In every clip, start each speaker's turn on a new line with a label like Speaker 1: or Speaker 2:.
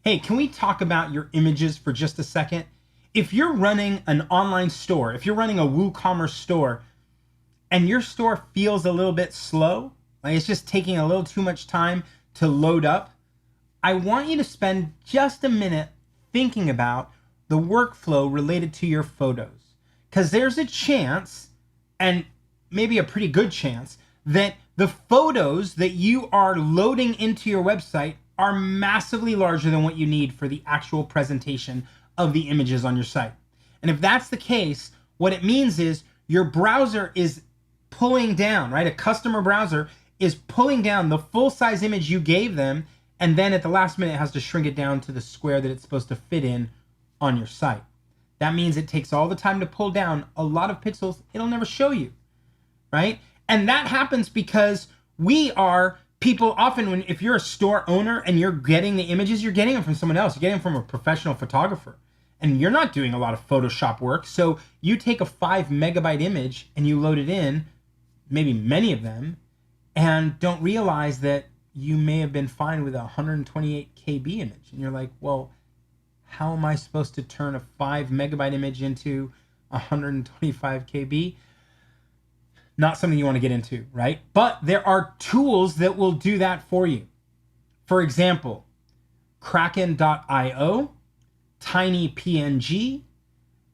Speaker 1: Hey, can we talk about your images for just a second? If you're running an online store, if you're running a WooCommerce store, and your store feels a little bit slow, like it's just taking a little too much time to load up, I want you to spend just a minute thinking about the workflow related to your photos. Because there's a chance, and maybe a pretty good chance, that the photos that you are loading into your website are massively larger than what you need for the actual presentation of the images on your site. And if that's the case, what it means is your browser is pulling down, right? A customer browser is pulling down the full size image you gave them, and then at the last minute it has to shrink it down to the square that it's supposed to fit in on your site. That means it takes all the time to pull down a lot of pixels it'll never show you, right? And that happens because we are people often, when if you're a store owner and you're getting the images, you're getting them from someone else. You're getting them from a professional photographer. And you're not doing a lot of Photoshop work. So you take a 5 megabyte image and you load it in, maybe many of them, and don't realize that you may have been fine with a 128 KB image. And you're like, well, how am I supposed to turn a 5 megabyte image into 125 KB? Not something you want to get into, right? But there are tools that will do that for you. For example, Kraken.io, TinyPNG,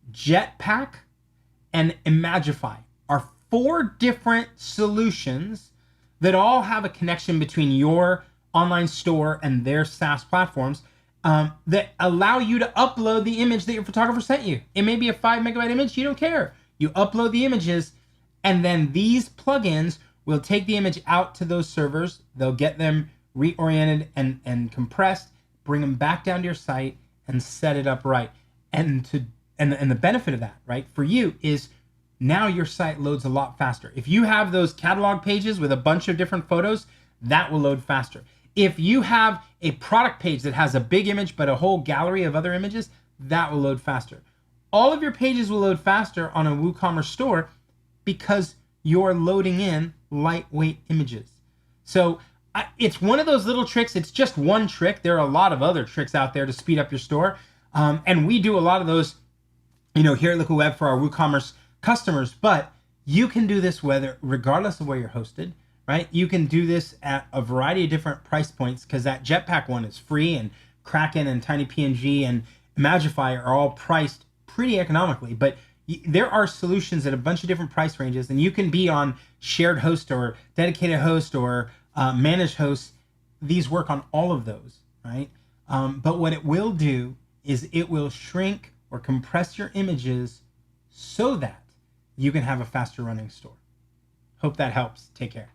Speaker 1: Jetpack, and Imagify are 4 different solutions that all have a connection between your online store and their SaaS platforms that allow you to upload the image that your photographer sent you. It may be a 5 megabyte image, you don't care. You upload the images, and then these plugins will take the image out to those servers. They'll get them reoriented and compressed, bring them back down to your site, and set it up right. And the benefit of that, right, for you is now your site loads a lot faster. If you have those catalog pages with a bunch of different photos, that will load faster. If you have a product page that has a big image but a whole gallery of other images, that will load faster. All of your pages will load faster on a WooCommerce store because you're loading in lightweight images. So it's one of those little tricks. It's just one trick. There are a lot of other tricks out there to speed up your store. And we do a lot of those, here at Liquid Web for our WooCommerce customers, but you can do this regardless of where you're hosted, right? You can do this at a variety of different price points because that Jetpack one is free, and Kraken and TinyPNG and Imagify are all priced pretty economically, but there are solutions at a bunch of different price ranges, and you can be on shared host or dedicated host or managed hosts. These work on all of those, right? But what it will do is it will shrink or compress your images so that you can have a faster running store. Hope that helps. Take care.